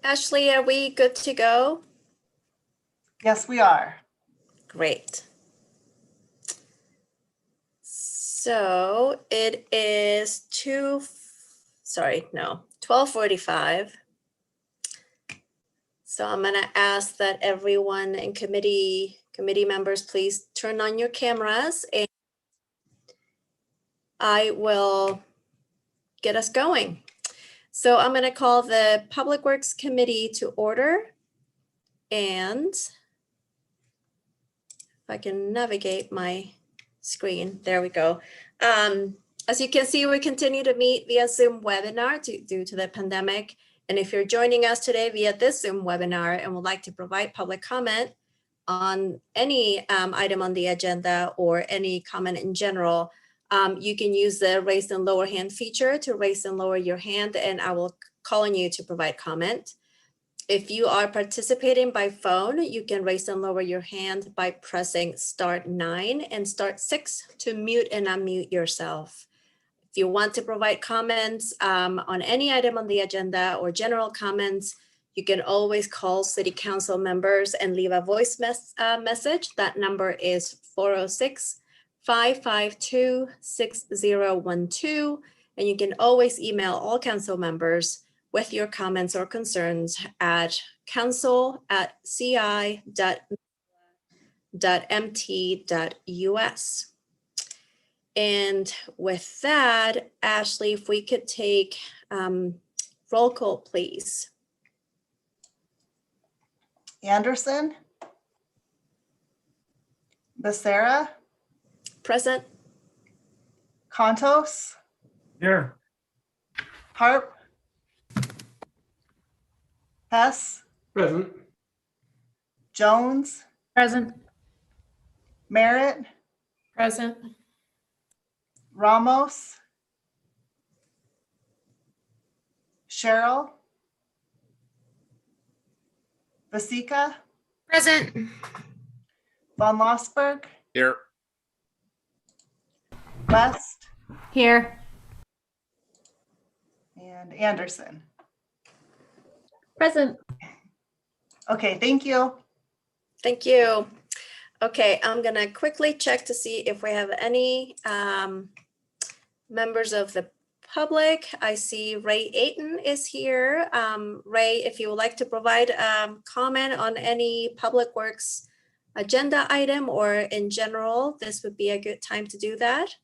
Ashley, are we good to go? Yes, we are. Great. So it is 12:45. So I'm going to ask that everyone in committee members, please turn on your cameras and I will get us going. So I'm going to call the Public Works Committee to order. And if I can navigate my screen, there we go. As you can see, we continue to meet via Zoom webinar due to the pandemic. And if you're joining us today via this Zoom webinar and would like to provide public comment on any item on the agenda or any comment in general, you can use the raise and lower hand feature to raise and lower your hand, and I will call on you to provide comment. If you are participating by phone, you can raise and lower your hand by pressing *9 and *6 to mute and unmute yourself. If you want to provide comments on any item on the agenda or general comments, you can always call City Council members and leave a voice message. That number is 406-552-6012. And you can always email all council members with your comments or concerns at council@ci.mt.us. And with that, Ashley, if we could take roll call, please. Anderson? Becerra? Present. Contos? Here. Harp? Hess? Present. Jones? Present. Merritt? Present. Ramos? Cheryl? Vasika? Present. Von Lossberg? Here. West? Here. And Anderson. Present. Okay, thank you. Thank you. Okay, I'm gonna quickly check to see if we have any members of the public. I see Ray Ayton is here. Ray, if you would like to provide comment on any Public Works agenda item or in general, this would be a good time to do that.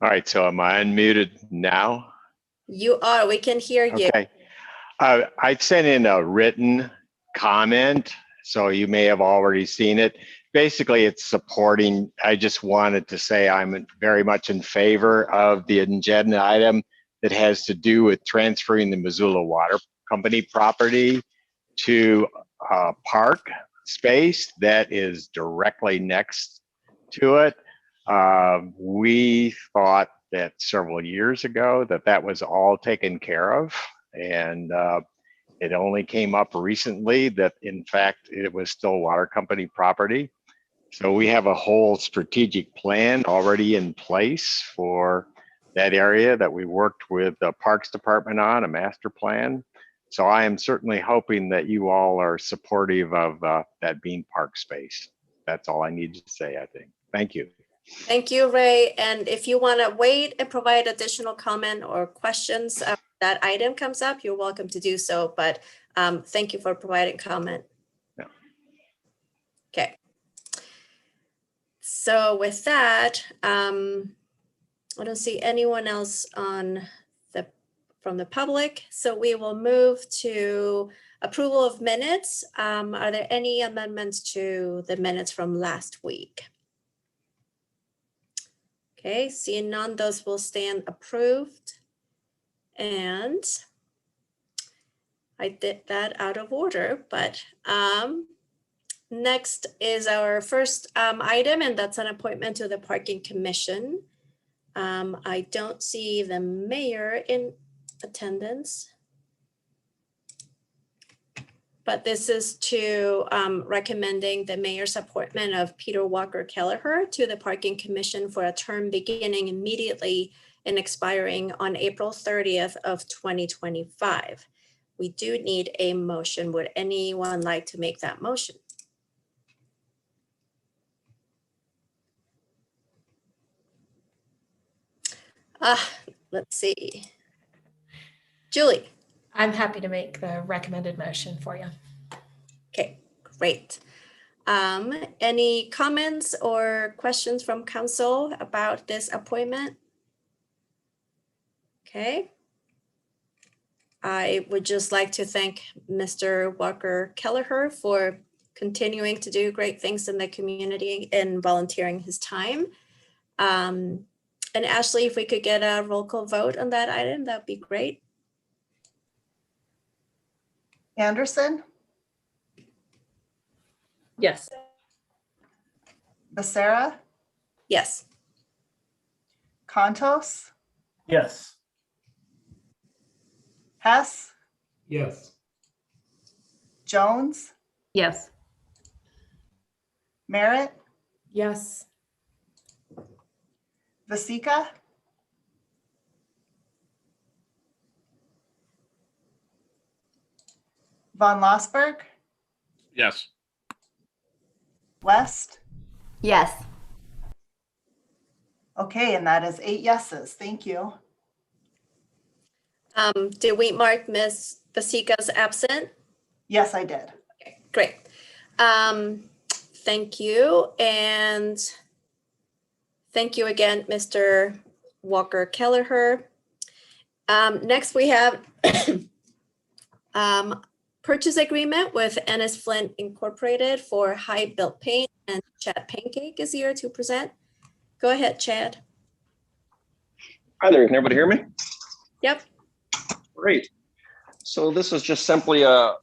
All right, so am I unmuted now? You are, we can hear you. Okay. I sent in a written comment, so you may have already seen it. Basically, it's supporting, I just wanted to say I'm very much in favor of the agenda item that has to do with transferring the Missoula Water Company property to a park space that is directly next to it. We thought that several years ago that was all taken care of, and it only came up recently that in fact it was still water company property. So we have a whole strategic plan already in place for that area that we worked with the Parks Department on, a master plan. So I am certainly hoping that you all are supportive of that being park space. That's all I need to say, I think. Thank you. Thank you, Ray. And if you want to wait and provide additional comment or questions that item comes up, you're welcome to do so. But thank you for providing comment. Yeah. Okay. So with that, I don't see anyone else from the public. So we will move to approval of minutes. Are there any amendments to the minutes from last week? Okay, seeing none, those will stand approved. And I did that out of order, but next is our first item, and that's an appointment to the Parking Commission. I don't see the mayor in attendance. but this is to recommending the mayor's appointment of Peter Walker Kelleher to the Parking Commission for a term beginning immediately and expiring on April 30th of 2025. We do need a motion. Would anyone like to make that motion? Let's see. Julie. I'm happy to make the recommended motion for you. Okay, great. Any comments or questions from council about this appointment? Okay. I would just like to thank Mr. Walker Kelleher for continuing to do great things in the community and volunteering his time. And Ashley, if we could get a roll call vote on that item, that'd be great. Anderson, Yes. Becerra, Yes. Contos, Yes. Hess, Yes. Jones, Yes. Merritt, Yes. Vasika, Von Lossberg, Yes. West. Yes. Okay, and that is 8 yeses. Thank you. Did we mark Ms. Vasika's absent? Yes, I did. Okay, great. Thank you. And thank you again, Mr. Walker Kelleher. Next, we have purchase agreement with Ennis Flint Incorporated for High Built Paint, and Chad Pancake is here to present. Go ahead, Chad. Hi there, can everybody hear me? Yep. Great. So this is just simply a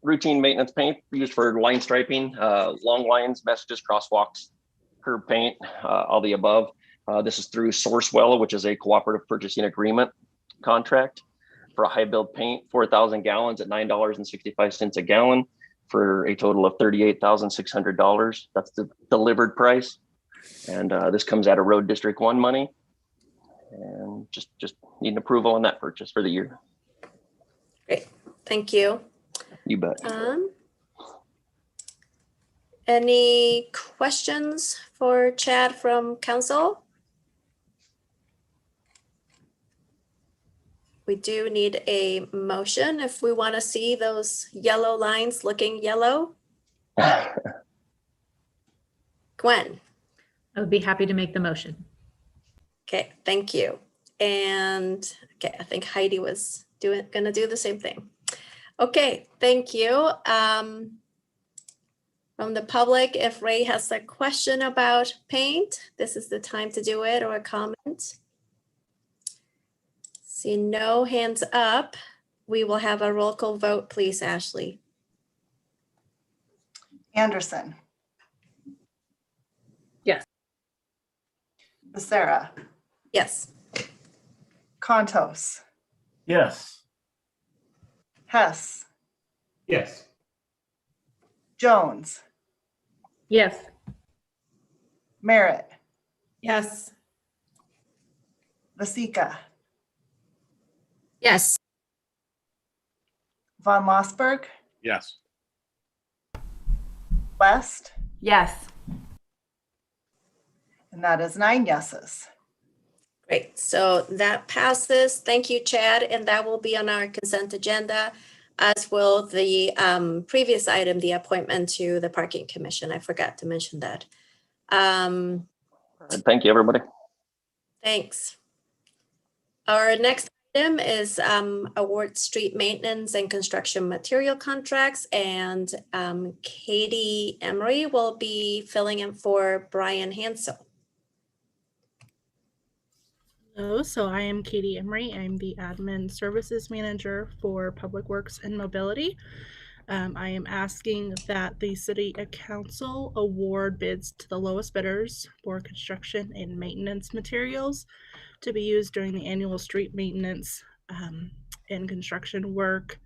routine maintenance paint used for line striping, long lines, messages, crosswalks, curb paint, all the above. This is through Sourcewell, which is a cooperative purchasing agreement contract for a high build paint, 4,000 gallons at $9.65 a gallon for a total of $38,600. That's the delivered price. And this comes out of Road District 1 money. And just need an approval on that purchase for the year. Great. Thank you. You bet. Any questions for Chad from council? We do need a motion if we want to see those yellow lines looking yellow. Gwen. I would be happy to make the motion. Okay, thank you. And okay, I think Heidi was gonna do the same thing. Okay, thank you. From the public, if Ray has a question about paint, this is the time to do it, or a comment. See no hands up. We will have a roll call vote, please, Ashley. Anderson. Yes. Becerra, Yes. Contos, Yes. Hess, Yes. Jones, Yes. Merritt, Yes. Vasika, Yes. Von Lossberg, Yes. West, Yes. and that is 9 yeses. Great, so that passes. Thank you, Chad, and that will be on our consent agenda, as will the previous item, the appointment to the Parking Commission. I forgot to mention that. Thank you, everybody. Thanks. Our next item is award street maintenance and construction material contracts, and Katie Emery will be filling in for Brian Hansel. Hello, so I am Katie Emery. I'm the Admin Services Manager for Public Works and Mobility. I am asking that the City Council award bids to the lowest bidders for construction and maintenance materials to be used during the annual street maintenance and construction work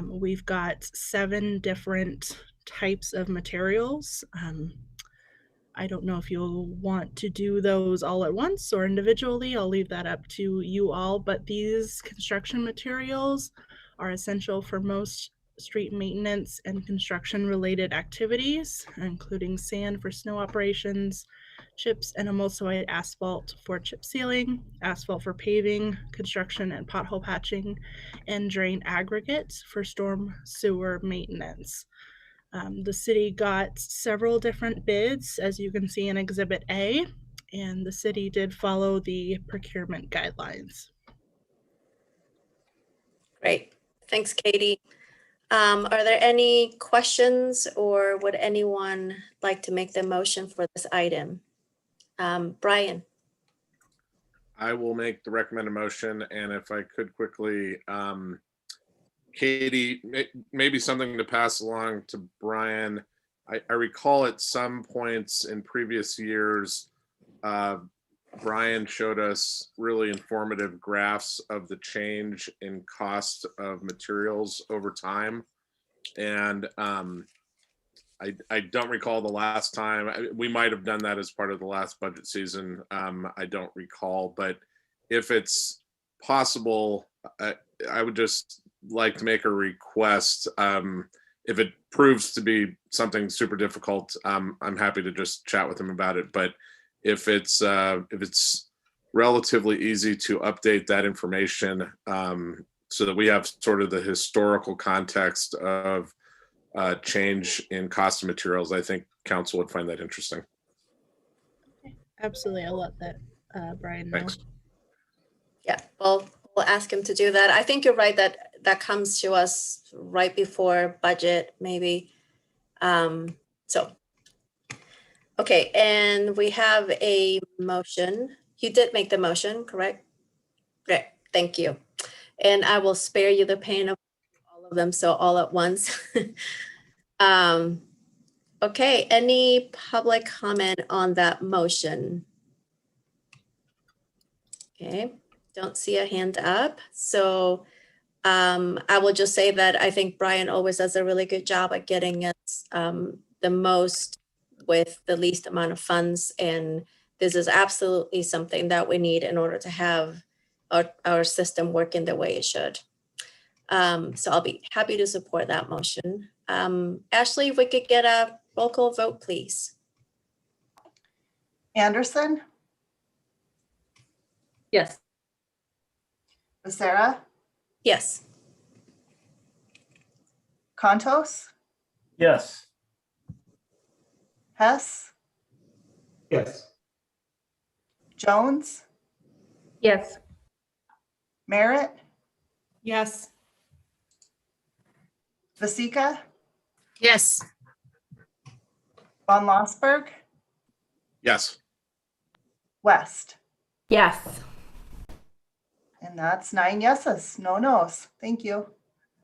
We've got 7 different types of materials. I don't know if you'll want to do those all at once or individually. I'll leave that up to you all, but these construction materials are essential for most street maintenance and construction related activities, including sand for snow operations, chips and emulsified asphalt for chip sealing, asphalt for paving, construction and pothole patching, and drain aggregates for storm sewer maintenance. The city got several different bids, as you can see in Exhibit A, and the city did follow the procurement guidelines. Great. Thanks, Katie. Are there any questions or would anyone like to make the motion for this item? Brian? I will make the recommended motion, and if I could quickly, Katie, maybe something to pass along to Brian. I recall at some points in previous years, Brian showed us really informative graphs of the change in cost of materials over time. And I don't recall the last time. We might have done that as part of the last budget season. I don't recall, but if it's possible, I would just like to make a request. If it proves to be something super difficult, I'm happy to just chat with him about it. But if it's relatively easy to update that information so that we have sort of the historical context of change in cost of materials, I think council would find that interesting. Absolutely, I'll let that Brian know. Thanks. Yeah, we'll ask him to do that. I think you're right that comes to us right before budget, maybe. So, okay, and we have a motion. You did make the motion, correct? Great, thank you. And I will spare you the pain of all of them, so all at once. Okay, any public comment on that motion? Okay, don't see a hand up. So I will just say that I think Brian always does a really good job at getting us the most with the least amount of funds. And this is absolutely something that we need in order to have our system working the way it should. So I'll be happy to support that motion. Ashley, if we could get a roll call vote, please. Anderson, Yes. Becerra, Yes. Contos, Yes. Hess, Yes. Jones, Yes. Merritt, Yes. Vasika, Yes. Von Lossberg, Yes. West. Yes. And that's 9 yeses, no nos. Thank you.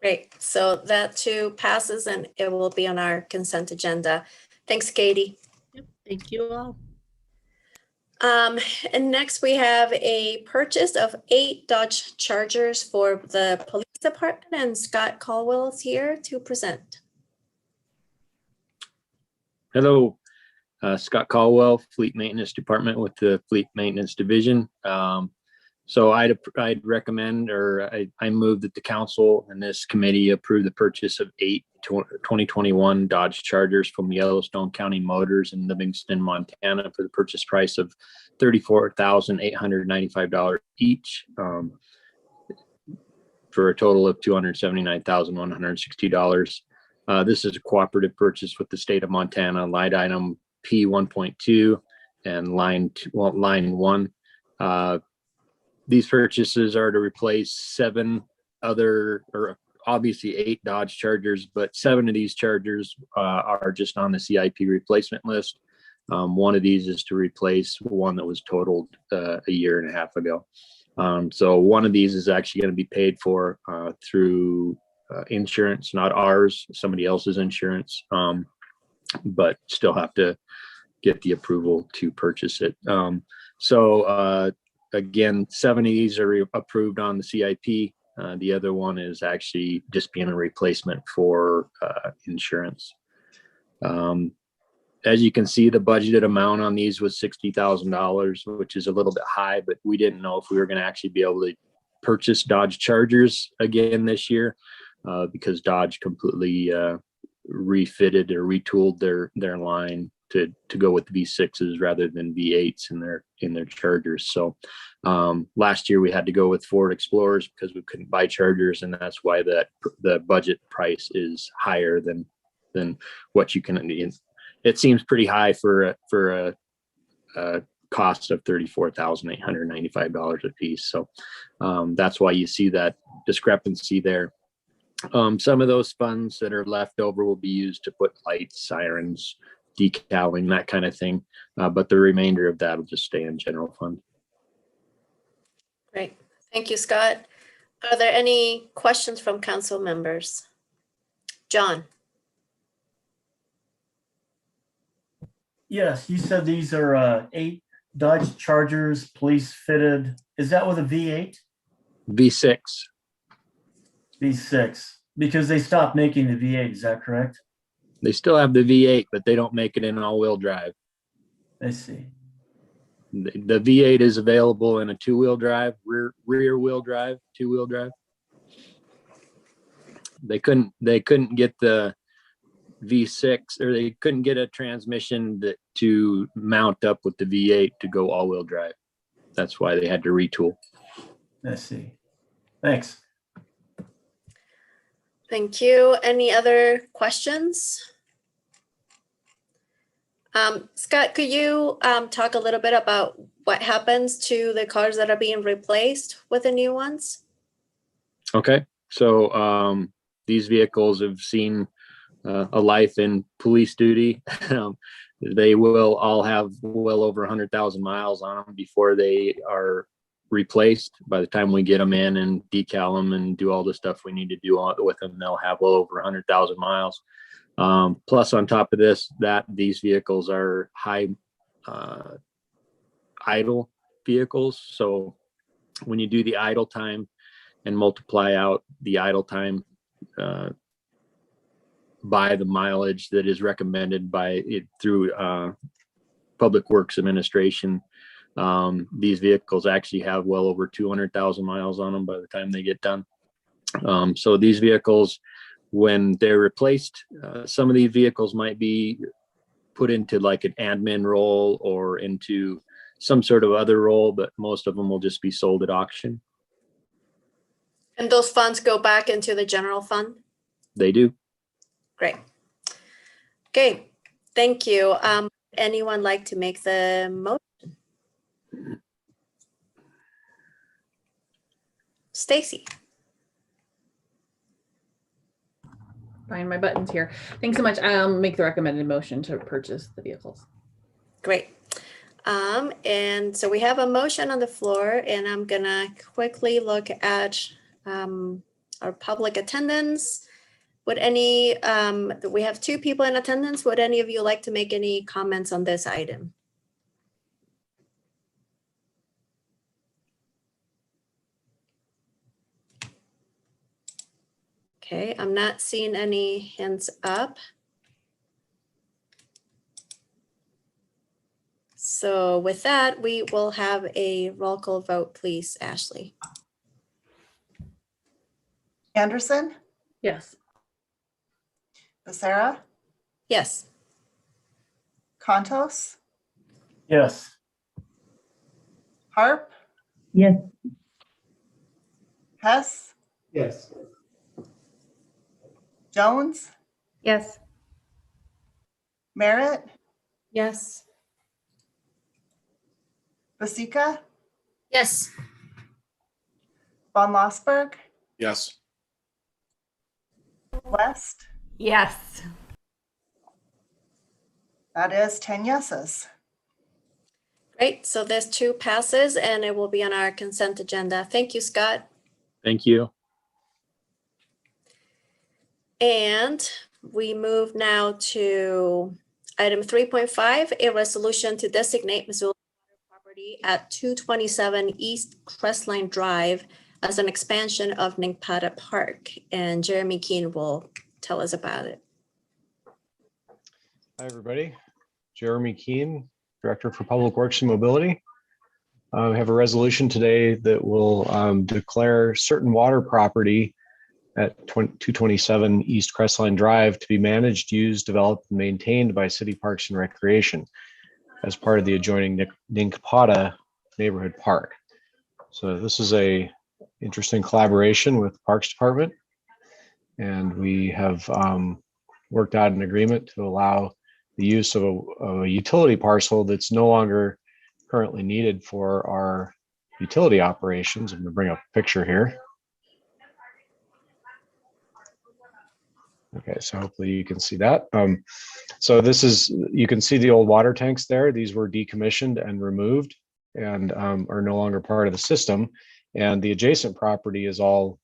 Great. So that too passes and it will be on our consent agenda. Thanks, Katie. Yep, thank you all. And next we have a purchase of 8 Dodge Chargers for the police department, and Scott Caldwell is here to present. Hello, Scott Caldwell, Fleet Maintenance Department with the Fleet Maintenance Division. So I'd recommend, or I move that the council and this committee approve the purchase of 8 2021 Dodge Chargers from Yellowstone County Motors in Livingston, Montana for the purchase price of $34,895 each, for a total of $279,160. This is a cooperative purchase with the state of Montana, line item P1.2 and line 1. These purchases are to replace 7 other, or obviously 8 Dodge Chargers, but 7 of these Chargers are just on the CIP replacement list. One of these is to replace one that was totaled a year and a half ago. So one of these is actually going to be paid for through insurance, not ours, somebody else's insurance, but still have to get the approval to purchase it. Again, 7 of these are approved on the CIP. The other one is actually just being a replacement for insurance. As you can see, the budgeted amount on these was $60,000, which is a little bit high, but we didn't know if we were going to actually be able to purchase Dodge Chargers again this year because Dodge completely refitted or retooled their line to go with V6s rather than V8s in their Chargers. So last year we had to go with Ford Explorers because we couldn't buy Chargers, and that's why the budget price is higher than what you can. It seems pretty high for a cost of $34,895 a piece. So that's why you see that discrepancy there. Some of those funds that are left over will be used to put lights, sirens, decaling, that kind of thing. But the remainder of that will just stay in general fund. Great. Thank you, Scott. Are there any questions from council members? John? Yes, you said these are 8 Dodge Chargers, police fitted. Is that with a V8? V6. V6? Because they stopped making the V8, is that correct? They still have the V8, but they don't make it in all-wheel drive. I see. The V8 is available in a 2-wheel drive, rear wheel drive, 2-wheel drive. They couldn't get the V6, or they couldn't get a transmission to mount up with the V8 to go all-wheel drive. That's why they had to retool. I see. Thanks. Thank you. Any other questions? Scott, could you talk a little bit about what happens to the cars that are being replaced with the new ones? Okay, so these vehicles have seen a life in police duty. They will all have well over 100,000 miles on them before they are replaced. By the time we get them in and decal them and do all the stuff we need to do with them, they'll have well over 100,000 miles. Plus, on top of this, these vehicles are high idle vehicles. So when you do the idle time and multiply out the idle time by the mileage that is recommended through Public Works Administration, these vehicles actually have well over 200,000 miles on them by the time they get done. So these vehicles, when they're replaced, some of these vehicles might be put into like an admin role or into some sort of other role, but most of them will just be sold at auction. And those funds go back into the general fund? They do. Great. Okay, thank you. Anyone like to make the motion? Stacy? Find my buttons here. Thanks so much. I'll make the recommended motion to purchase the vehicles. Great. And so we have a motion on the floor, and I'm gonna quickly look at our public attendance. Would any, we have 2 people in attendance. Would any of you like to make any comments on this item? Okay, I'm not seeing any hands up. So with that, we will have a roll call vote, please, Ashley. Anderson, Yes. Becerra, Yes. Contos, Yes. Harp, Yes. Hess, Yes. Jones, Yes. Merritt, Yes. Basika, Yes. Von Lossberg, Yes. West. Yes. That is 10 yeses. Great, so this 2 passes and it will be on our consent agenda. Thank you, Scott. Thank you. And we move now to item 3.5, a resolution to designate Missoula property at 227 East Crestline Drive as an expansion of Ninkpada Park. And Jeremy Keene will tell us about it. Hi, everybody. Jeremy Keene, Director for Public Works and Mobility. We have a resolution today that will declare certain water property at 227 East Crestline Drive to be managed, used, developed, and maintained by City Parks and Recreation as part of the adjoining Ninkpada Neighborhood Park. So this is a interesting collaboration with the Parks Department, and we have worked out an agreement to allow the use of a utility parcel that's no longer currently needed for our utility operations. I'm going to bring up a picture here. Okay, so hopefully you can see that. So this is, you can see the old water tanks there. These were decommissioned and removed and are no longer part of the system. And the adjacent property is all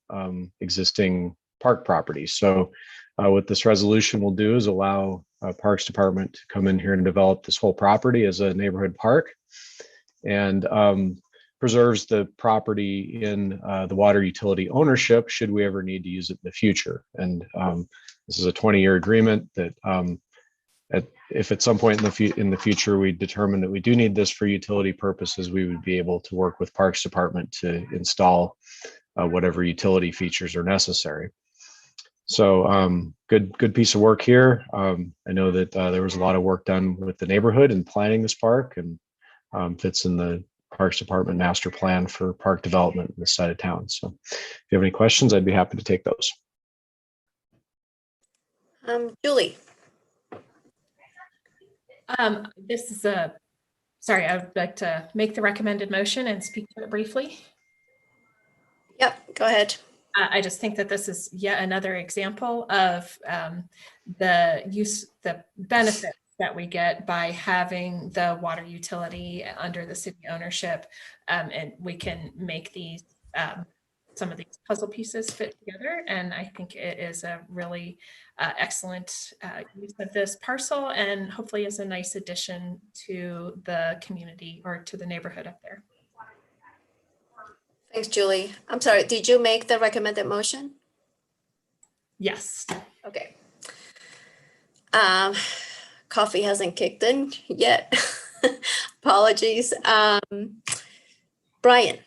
existing park property. So what this resolution will do is allow Parks Department to come in here and develop this whole property as a neighborhood park, and preserves the property in the water utility ownership should we ever need to use it in the future. And this is a 20-year agreement that if at some point in the future we determine that we do need this for utility purposes, we would be able to work with Parks Department to install whatever utility features are necessary. So good piece of work here. I know that there was a lot of work done with the neighborhood and planning this park, and fits in the Parks Department master plan for park development in this side of town. So if you have any questions, I'd be happy to take those. Julie. This is a, sorry, I would like to make the recommended motion and speak to it briefly. Yep, go ahead. I just think that this is yet another example of the benefit that we get by having the water utility under the city ownership, and we can make these some of these puzzle pieces fit together. And I think it is a really excellent use of this parcel, and hopefully is a nice addition to the community or to the neighborhood up there. Thanks, Julie. I'm sorry, did you make the recommended motion? Yes. Okay. Coffee hasn't kicked in yet. Apologies. Brian.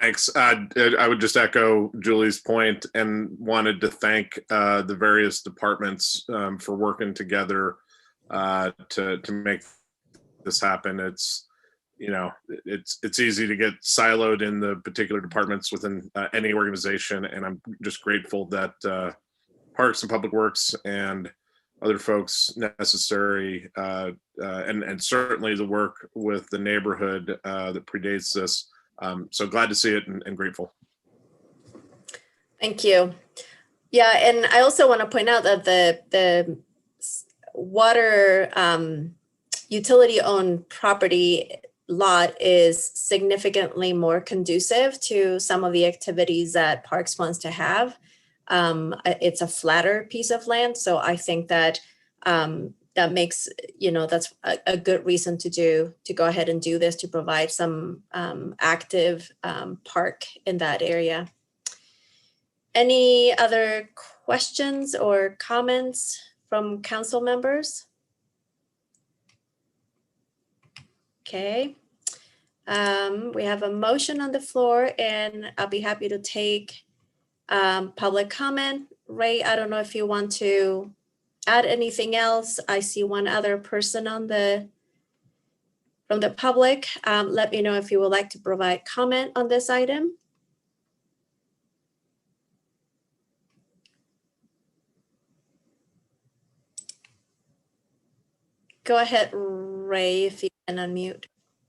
Thanks. I would just echo Julie's point and wanted to thank the various departments for working together to make this happen. It's, you know, it's easy to get siloed in the particular departments within any organization, and I'm just grateful that Parks and Public Works and other folks necessary, and certainly the work with the neighborhood that predates this. So glad to see it and grateful. Thank you. Yeah, and I also want to point out that the water utility-owned property lot is significantly more conducive to some of the activities that Parks wants to have. It's a flatter piece of land, so I think that that makes, you know, that's a good reason to go ahead and do this, to provide some active park in that area. Any other questions or comments from council members? Okay. We have a motion on the floor, and I'll be happy to take public comment. Ray, I don't know if you want to add anything else. I see one other person from the public. Let me know if you would like to provide comment on this item. Go ahead, Ray, if you can unmute.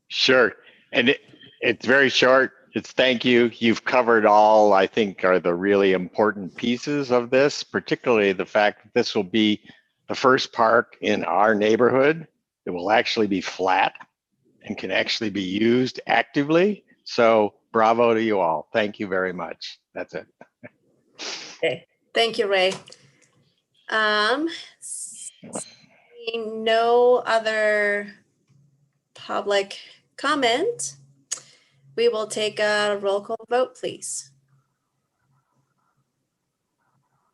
Sure. And it's very short. It's thank you. You've covered all I think are the really important pieces of this, particularly the fact that this will be the first park in our neighborhood that will actually be flat and can actually be used actively. So bravo to you all. Thank you very much. That's it. Okay. Thank you, Ray. Seeing no other public comment, We will take a roll call vote, please.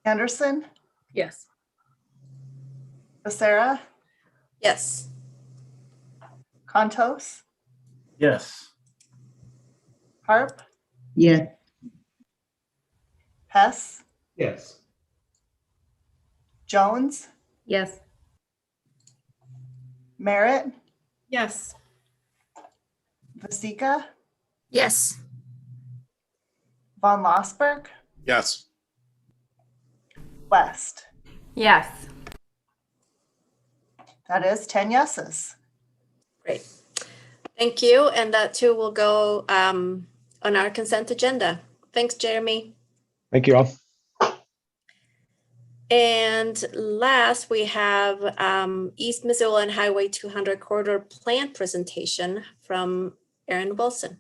Anderson, Yes. Becerra, Yes. Contos, Yes. Harp, Yes. Hess, Yes. Jones, Yes. Merritt, Yes. Vasika, Yes. Von Lossberg, Yes. West. Yes. That is 10 yeses. Great. Thank you. And that too will go on our consent agenda. Thanks, Jeremy. Thank you all. And last, we have East Missoula and Highway 200 corridor plan presentation from Aaron Wilson.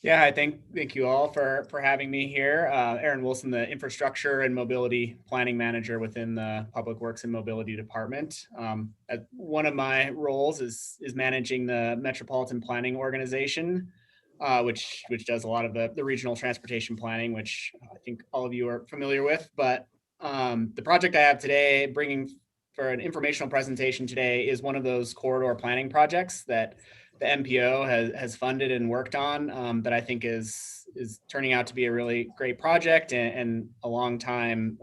Yeah, I thank you all for having me here. Aaron Wilson, the Infrastructure and Mobility Planning Manager within the Public Works and Mobility Department. One of my roles is managing the Metropolitan Planning Organization, which does a lot of the regional transportation planning, which I think all of you are familiar with. But the project I have today, bringing for an informational presentation today, is one of those corridor planning projects that the MPO has funded and worked on, that I think is turning out to be a really great project and a long time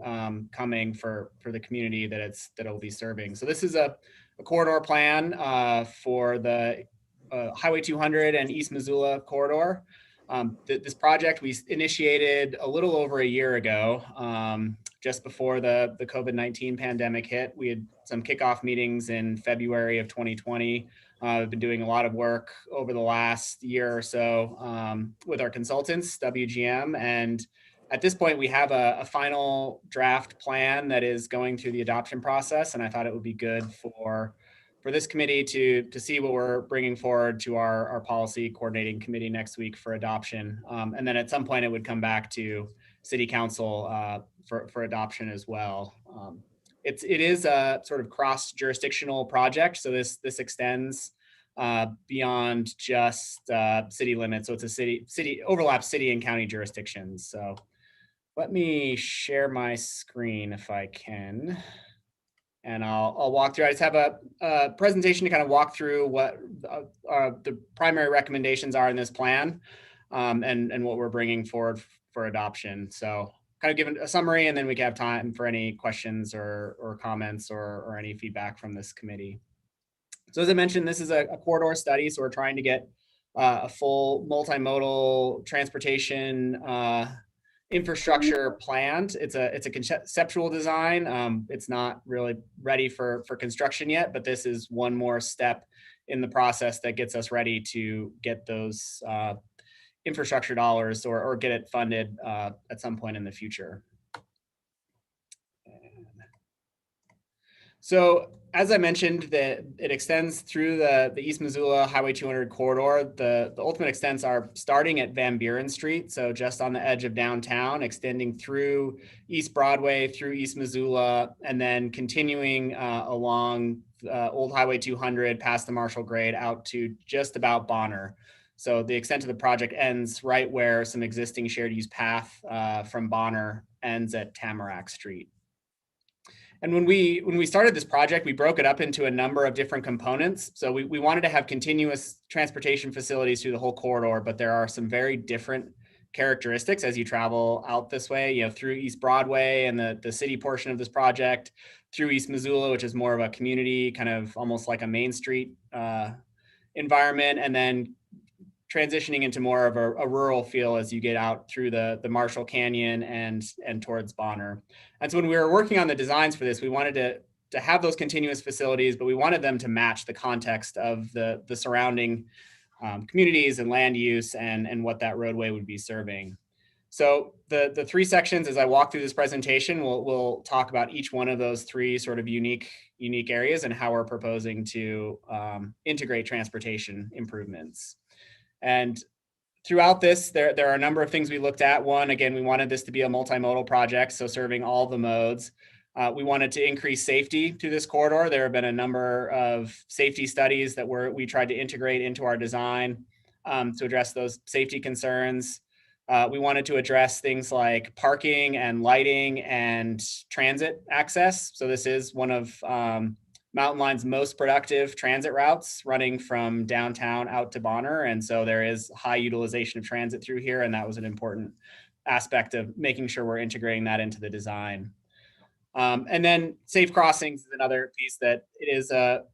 coming for the community that it'll be serving. So this is a corridor plan for the Highway 200 and East Missoula corridor. This project we initiated a little over a year ago, just before the COVID-19 pandemic hit. We had some kickoff meetings in February of 2020. We've been doing a lot of work over the last year or so with our consultants, WGM. And at this point, we have a final draft plan that is going through the adoption process. And I thought it would be good for this committee to see what we're bringing forward to our policy coordinating committee next week for adoption. And then at some point, it would come back to City Council for adoption as well. It is a sort of cross-jurisdictional project, so this extends beyond just city limits. So it's a city overlaps city and county jurisdictions. So let me share my screen if I can, and I'll walk through. I just have a presentation to kind of walk through what the primary recommendations are in this plan, and what we're bringing forward for adoption. So kind of give a summary, and then we can have time for any questions or comments or any feedback from this committee. So as I mentioned, this is a corridor study. So we're trying to get a full multimodal transportation infrastructure planned. It's a conceptual design. It's not really ready for construction yet, but this is one more step in the process that gets us ready to get those infrastructure dollars or get it funded at some point in the future. So as I mentioned, that it extends through the East Missoula Highway 200 corridor. The ultimate extents are starting at Van Buren Street, so just on the edge of downtown, extending through East Broadway, through East Missoula, and then continuing along Old Highway 200 past the Marshall Grade out to just about Bonner. So the extent of the project ends right where some existing shared use path from Bonner ends at Tamarack Street. And when we started this project, we broke it up into a number of different components. So we wanted to have continuous transportation facilities through the whole corridor, but there are some very different characteristics as you travel out this way, through East Broadway and the city portion of this project, through East Missoula, which is more of a community, kind of almost like a Main Street environment, and then transitioning into more of a rural feel as you get out through the Marshall Canyon and towards Bonner. And so when we were working on the designs for this, we wanted to have those continuous facilities, but we wanted them to match the context of the surrounding communities and land use and what that roadway would be serving. So the three sections, as I walk through this presentation, we'll talk about each one of those three sort of unique areas and how we're proposing to integrate transportation improvements. And throughout this, there are a number of things we looked at. One, again, we wanted this to be a multimodal project, so serving all the modes. We wanted to increase safety to this corridor. There have been a number of safety studies that we tried to integrate into our design. to address those safety concerns. We wanted to address things like parking and lighting and transit access. So this is one of Mountain Line's most productive transit routes, running from downtown out to Bonner. And so there is high utilization of transit through here. And that was an important aspect of making sure we're integrating that into the design. And then safe crossings is another piece that it is a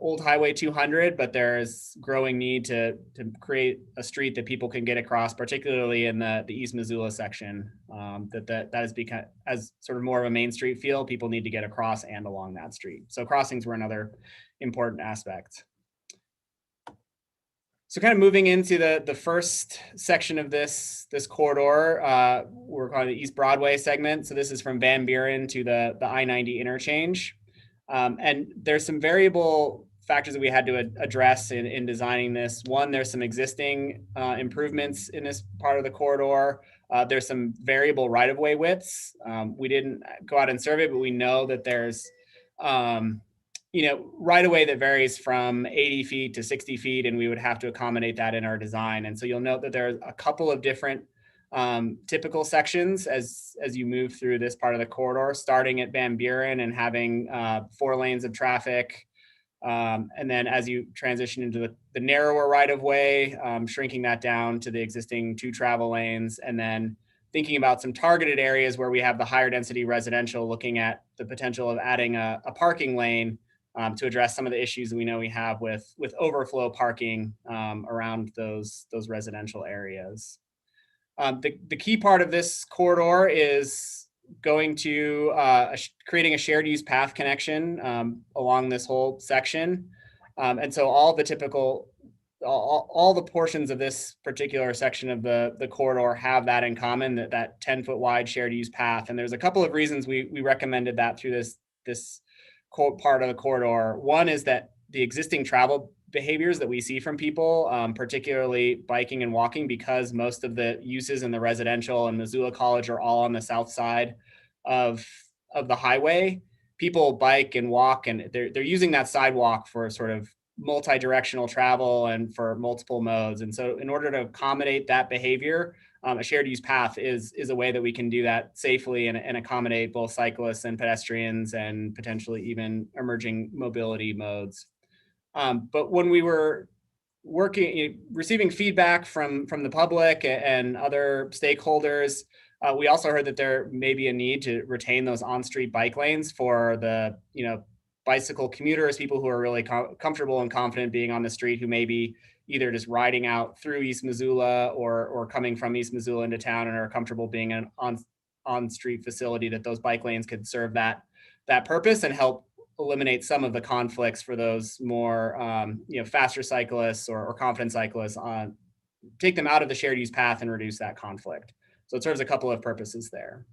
old Highway 200, but there is growing need to create a street that people can get across, particularly in the East Missoula section. That has become, as sort of more of a Main Street feel, people need to get across and along that street. So crossings were another important aspect. So kind of moving into the first section of this corridor, we're calling the East Broadway segment. So this is from Van Buren to the I-90 interchange. And there's some variable factors that we had to address in designing this. One, there's some existing improvements in this part of the corridor. There's some variable right-of-way widths. We didn't go out and survey, but we know that there's right-of-way that varies from 80 feet to 60 feet, and we would have to accommodate that in our design. And so you'll note that there's a couple of different typical sections as you move through this part of the corridor, starting at Van Buren and having 4 lanes of traffic. And then as you transition into the narrower right-of-way, shrinking that down to the existing 2 travel lanes, and then thinking about some targeted areas where we have the higher density residential, looking at the potential of adding a parking lane to address some of the issues we know we have with overflow parking around those residential areas. The key part of this corridor is going to creating a shared use path connection along this whole section. And so all the portions of this particular section of the corridor have that in common, that 10-foot wide shared use path. And there's a couple of reasons we recommended that through this part of the corridor. One is that the existing travel behaviors that we see from people, particularly biking and walking, because most of the uses in the residential and Missoula College are all on the south side of the highway. People bike and walk, and they're using that sidewalk for sort of multi-directional travel and for multiple modes. And so in order to accommodate that behavior, a shared use path is a way that we can do that safely and accommodate both cyclists and pedestrians and potentially even emerging mobility modes. But when we were receiving feedback from the public and other stakeholders, we also heard that there may be a need to retain those on-street bike lanes for the bicycle commuters, people who are really comfortable and confident being on the street, who may be either just riding out through East Missoula or coming from East Missoula into town and are comfortable being an on-street facility, that those bike lanes could serve that purpose and help eliminate some of the conflicts for those more faster cyclists or confident cyclists, take them out of the shared use path and reduce that conflict. So it serves a couple of purposes there.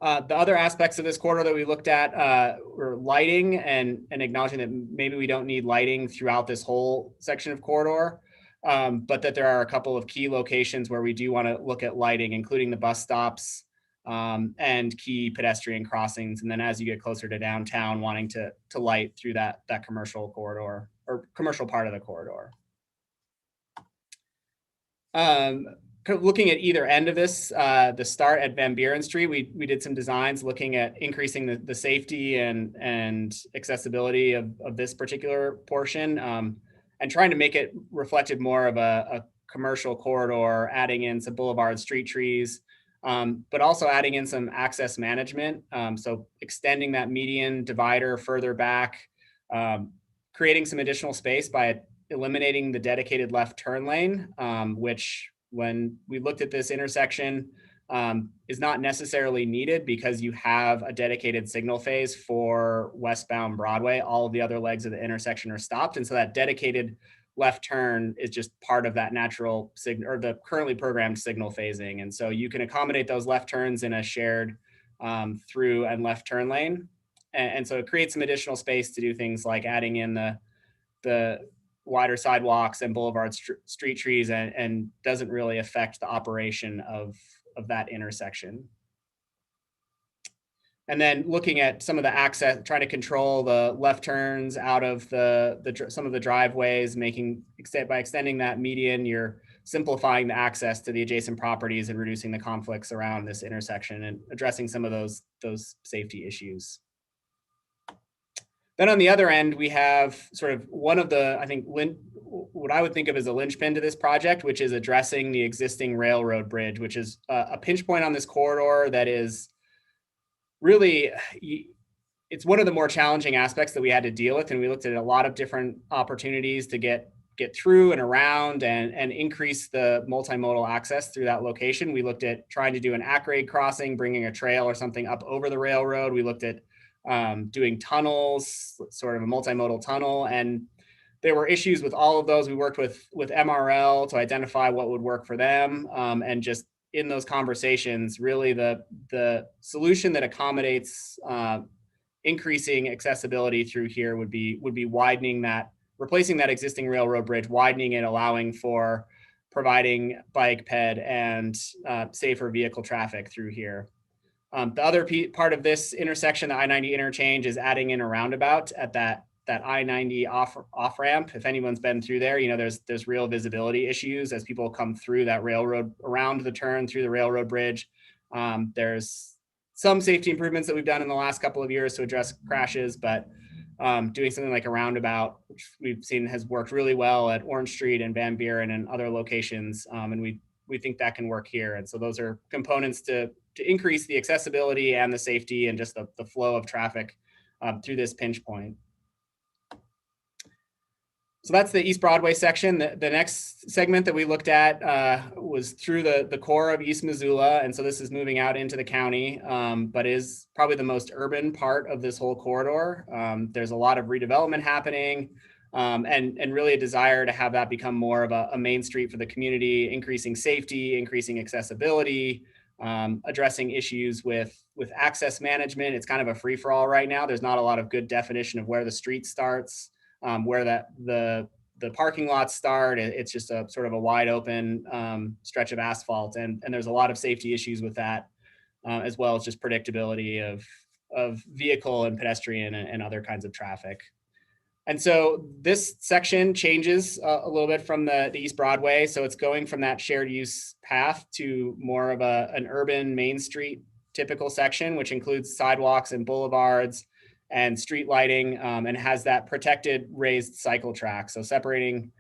The other aspects of this corridor that we looked at were lighting and acknowledging that maybe we don't need lighting throughout this whole section of corridor, but that there are a couple of key locations where we do want to look at lighting, including the bus stops and key pedestrian crossings. And then as you get closer to downtown, wanting to light through that commercial corridor or commercial part of the corridor. Looking at either end of this, the start at Van Buren Street, we did some designs looking at increasing the safety and accessibility of this particular portion, and trying to make it reflective more of a commercial corridor, adding in some boulevard street trees, but also adding in some access management. So extending that median divider further back, creating some additional space by eliminating the dedicated left turn lane, which when we looked at this intersection is not necessarily needed because you have a dedicated signal phase for westbound Broadway. All of the other legs of the intersection are stopped. And so that dedicated left turn is just part of that natural signal or the currently programmed signal phasing. And so you can accommodate those left turns in a shared through and left turn lane. And so it creates some additional space to do things like adding in the wider sidewalks and boulevard street trees and doesn't really affect the operation of that intersection. And then looking at some of the access, trying to control the left turns out of some of the driveways, by extending that median, you're simplifying the access to the adjacent properties and reducing the conflicts around this intersection and addressing some of those safety issues. Then on the other end, we have sort of one of the, I think, what I would think of as a linchpin to this project, which is addressing the existing railroad bridge, which is a pinch point on this corridor that is really, it's one of the more challenging aspects that we had to deal with. And we looked at a lot of different opportunities to get through and around and increase the multimodal access through that location. We looked at trying to do an at-grade crossing, bringing a trail or something up over the railroad. We looked at doing tunnels, sort of a multimodal tunnel. And there were issues with all of those. We worked with MRL to identify what would work for them. And just in those conversations, really the solution that accommodates increasing accessibility through here would be widening that, replacing that existing railroad bridge, widening it, allowing for providing bike, ped, and safer vehicle traffic through here. The other part of this intersection, the I-90 interchange, is adding in a roundabout at that I-90 off ramp. If anyone's been through there, you know there's real visibility issues as people come through that railroad, around the turn through the railroad bridge. There's some safety improvements that we've done in the last couple of years to address crashes, but doing something like a roundabout, which we've seen has worked really well at Orange Street and Van Buren and other locations, and we think that can work here. And so those are components to increase the accessibility and the safety and just the flow of traffic through this pinch point. So that's the East Broadway section. The next segment that we looked at was through the core of East Missoula. And so this is moving out into the county, but is probably the most urban part of this whole corridor. There's a lot of redevelopment happening and really a desire to have that become more of a main street for the community, increasing safety, increasing accessibility, addressing issues with access management. It's kind of a free-for-all right now. There's not a lot of good definition of where the street starts. Where the parking lots start. It's just a sort of a wide open stretch of asphalt, and there's a lot of safety issues with that, as well as just predictability of vehicle and pedestrian and other kinds of traffic. And so this section changes a little bit from the East Broadway. So it's going from that shared use path to more of an urban Main Street typical section, which includes sidewalks and boulevards and street lighting, and has that protected raised cycle track. So separating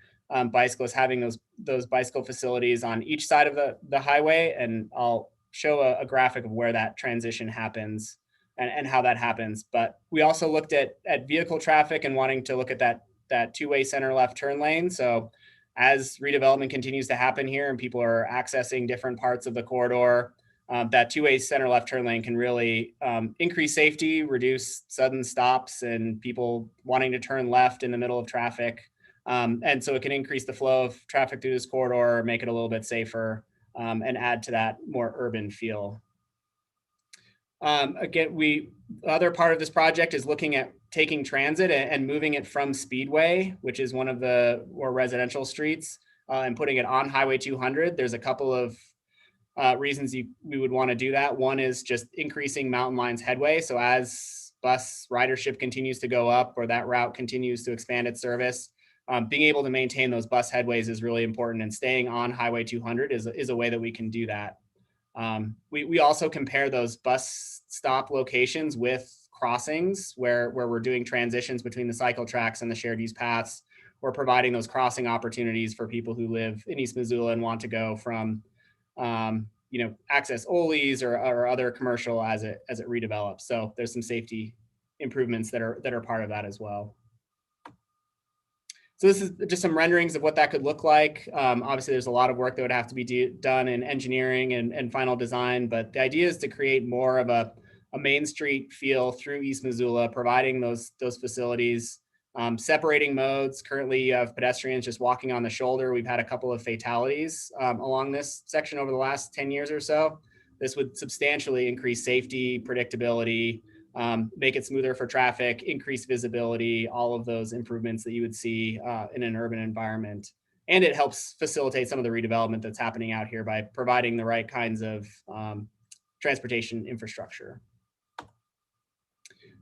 bicyclists, having those bicycle facilities on each side of the highway. And I'll show a graphic of where that transition happens and how that happens. But we also looked at vehicle traffic and wanting to look at that two-way center left turn lane. So as redevelopment continues to happen here and people are accessing different parts of the corridor, that two-way center left turn lane can really increase safety, reduce sudden stops and people wanting to turn left in the middle of traffic. And so it can increase the flow of traffic through this corridor, make it a little bit safer, and add to that more urban feel. Again, the other part of this project is looking at taking transit and moving it from Speedway, which is one of the more residential streets, and putting it on Highway 200. There's a couple of reasons we would want to do that. One is just increasing Mountain Line's headway. So as bus ridership continues to go up or that route continues to expand its service, being able to maintain those bus headways is really important, and staying on Highway 200 is a way that we can do that. We also compare those bus stop locations with crossings where we're doing transitions between the cycle tracks and the shared use paths. We're providing those crossing opportunities for people who live in East Missoula and want to go from access Ole's or other commercial as it redevelops. So there's some safety improvements that are part of that as well. So this is just some renderings of what that could look like. Obviously, there's a lot of work that would have to be done in engineering and final design, but the idea is to create more of a Main Street feel through East Missoula, providing those facilities, separating modes. Currently, you have pedestrians just walking on the shoulder. We've had a couple of fatalities along this section over the last 10 years or so. This would substantially increase safety, predictability, make it smoother for traffic, increase visibility, all of those improvements that you would see in an urban environment. And it helps facilitate some of the redevelopment that's happening out here by providing the right kinds of transportation infrastructure.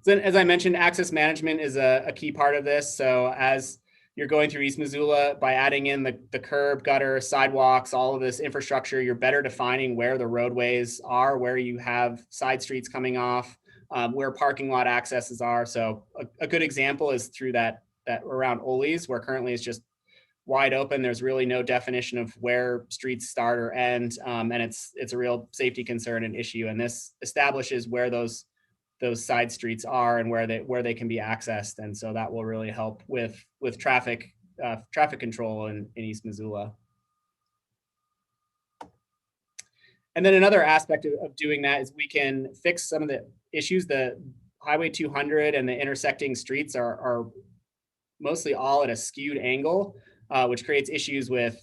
So as I mentioned, access management is a key part of this. So as you're going through East Missoula, by adding in the curb, gutter, sidewalks, all of this infrastructure, you're better defining where the roadways are, where you have side streets coming off, where parking lot accesses are. So a good example is through that around Ole's, where currently it's just wide open. There's really no definition of where streets start or end, and it's a real safety concern and issue. And this establishes where those side streets are and where they can be accessed. And so that will really help with traffic control in East Missoula. And then another aspect of doing that is we can fix some of the issues. The Highway 200 and the intersecting streets are mostly all at a skewed angle, which creates issues with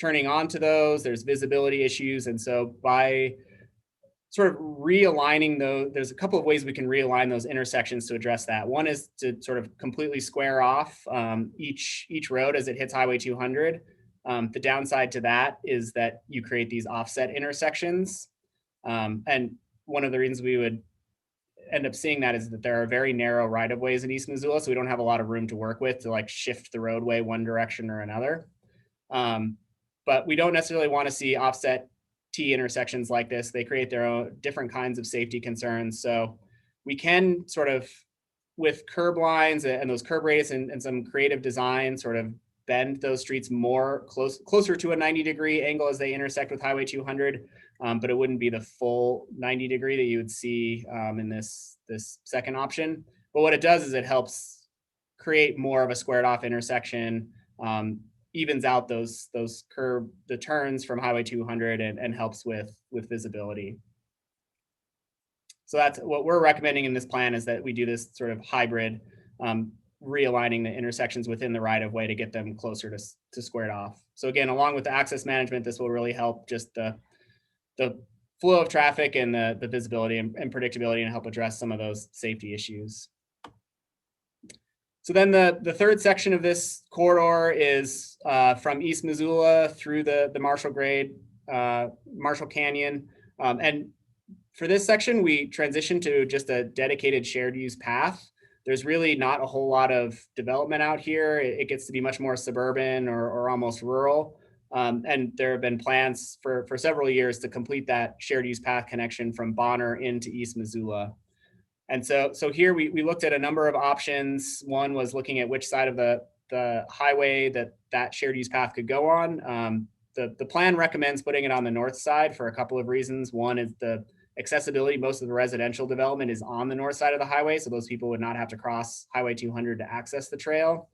turning onto those. There's visibility issues. And so by sort of realigning those, there's a couple of ways we can realign those intersections to address that. One is to sort of completely square off each road as it hits Highway 200. The downside to that is that you create these offset intersections. And one of the reasons we would end up seeing that is that there are very narrow right-of-ways in East Missoula, so we don't have a lot of room to work with to like shift the roadway one direction or another. But we don't necessarily want to see offset T intersections like this. They create their own different kinds of safety concerns. So we can sort of, with curb lines and those curb radius and some creative design, sort of bend those streets more closer to a 90-degree angle as they intersect with Highway 200, but it wouldn't be the full 90-degree that you would see in this second option. But what it does is it helps create more of a squared off intersection, evens out the turns from Highway 200 and helps with visibility. So that's what we're recommending in this plan, is that we do this sort of hybrid, realigning the intersections within the right of way to get them closer to squared off. So again, along with the access management, this will really help just the flow of traffic and the visibility and predictability, and help address some of those safety issues. So then the third section of this corridor is from East Missoula through the Marshall Grade, Marshall Canyon. And for this section, we transitioned to just a dedicated shared use path. There's really not a whole lot of development out here. It gets to be much more suburban or almost rural. And there have been plans for several years to complete that shared use path connection from Bonner into East Missoula. And so here we looked at a number of options. One was looking at which side of the highway that shared use path could go on. The plan recommends putting it on the north side for a couple of reasons. One is the accessibility. Most of the residential development is on the north side of the highway, so those people would not have to cross Highway 200 to access the trail.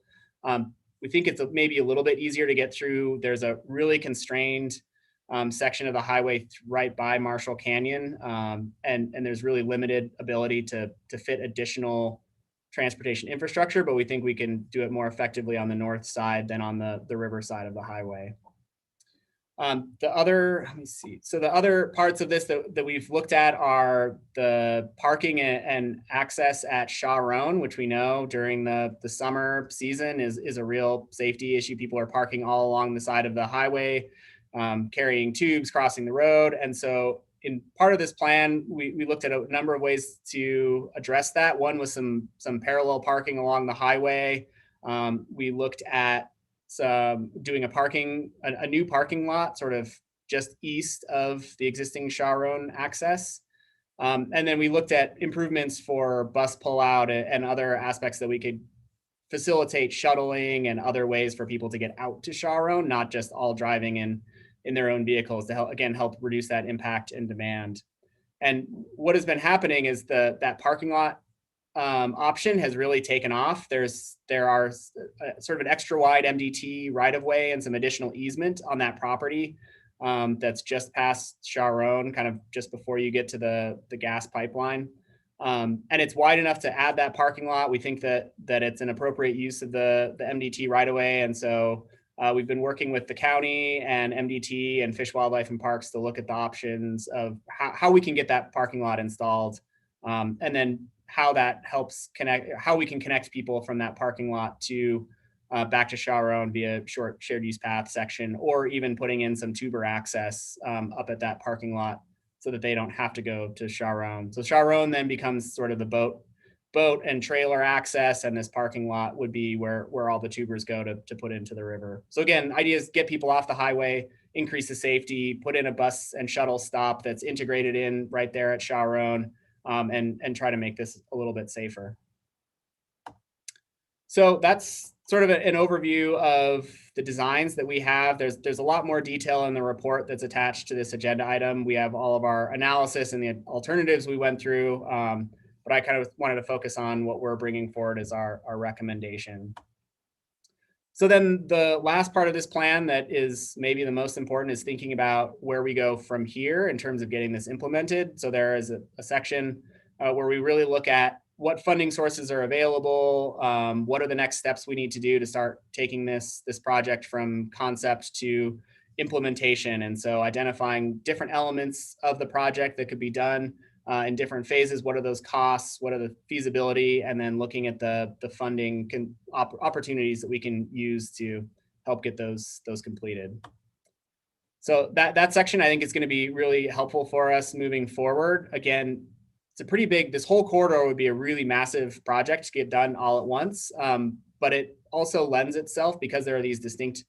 We think it's maybe a little bit easier to get through. There's a really constrained section of the highway right by Marshall Canyon, and there's really limited ability to fit additional transportation infrastructure, but we think we can do it more effectively on the north side than on the river side of the highway. The other parts of this that we've looked at are the parking and access at Shaw Roan, which we know during the summer season is a real safety issue. People are parking all along the side of the highway, carrying tubes, crossing the road. And so in part of this plan, we looked at a number of ways to address that. One was some parallel parking along the highway. We looked at doing a new parking lot sort of just east of the existing Shaw Roan access. And then we looked at improvements for bus pullout and other aspects that we could facilitate shuttling and other ways for people to get out to Shaw Roan, not just all driving in their own vehicles, to help reduce that impact and demand. And what has been happening is that parking lot option has really taken off. There are sort of an extra wide MDT right of way and some additional easement on that property that's just past Shaw Roan, kind of just before you get to the gas pipeline. And it's wide enough to add that parking lot. We think that it's an appropriate use of the MDT right of way. And so we've been working with the county and MDT and Fish, Wildlife and Parks to look at the options of how we can get that parking lot installed, and then how that helps how we can connect people from that parking lot to back to Shaw Roan via short shared use path section, or even putting in some tuber access up at that parking lot so that they don't have to go to Shaw Roan. So Shaw Roan then becomes sort of the boat boat and trailer access, and this parking lot would be where all the tubers go to put into the river. So again, idea is get people off the highway, increase the safety, put in a bus and shuttle stop that's integrated in right there at Sharon, and try to make this a little bit safer. So that's sort of an overview of the designs that we have. There's a lot more detail in the report that's attached to this agenda item. We have all of our analysis and the alternatives we went through, but I kind of wanted to focus on what we're bringing forward as our recommendation. So then the last part of this plan that is maybe the most important is thinking about where we go from here in terms of getting this implemented. So there is a section where we really look at what funding sources are available, what are the next steps we need to do to start taking this project from concept to implementation. And so identifying different elements of the project that could be done in different phases. What are those costs? What are the feasibility? And then looking at the funding opportunities that we can use to help get those completed. So that section I think is going to be really helpful for us moving forward. Again, it's a pretty big, this whole corridor would be a really massive project to get done all at once. But it also lends itself, because there are these distinct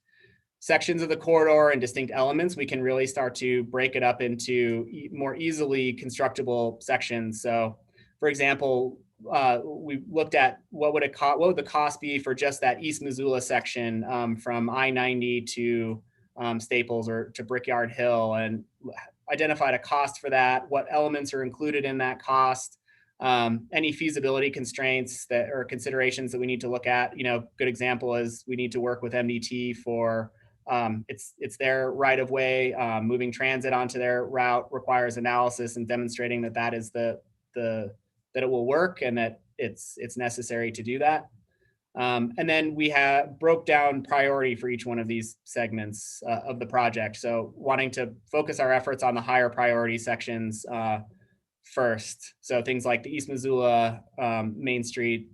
sections of the corridor and distinct elements, we can really start to break it up into more easily constructible sections. So for example, we looked at what would the cost be for just that East Missoula section from I-90 to Staples or to Brickyard Hill, and identified a cost for that, what elements are included in that cost, any feasibility constraints that or considerations that we need to look at. Good example is we need to work with MDT for it's their right of way. Moving transit onto their route requires analysis and demonstrating that is that it will work and that it's necessary to do that. And then we broke down priority for each one of these segments of the project. So wanting to focus our efforts on the higher priority sections first. So things like the East Missoula Main Street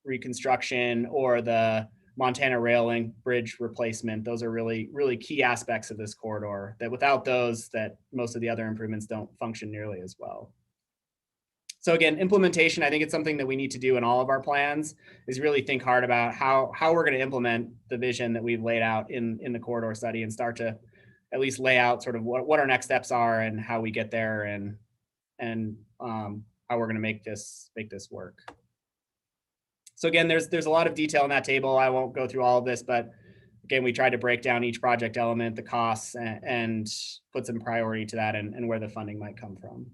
reconstruction or the Montana Rail Link bridge replacement. Those are really, really key aspects of this corridor that without those, that most of the other improvements don't function nearly as well. So again, implementation, I think it's something that we need to do in all of our plans, is really think hard about how we're going to implement the vision that we've laid out in the corridor study, and start to at least lay out sort of what our next steps are and how we get there, and how we're going to make this work. So again, there's a lot of detail in that table. I won't go through all of this, but again, we tried to break down each project element, the costs, and put some priority to that and where the funding might come from.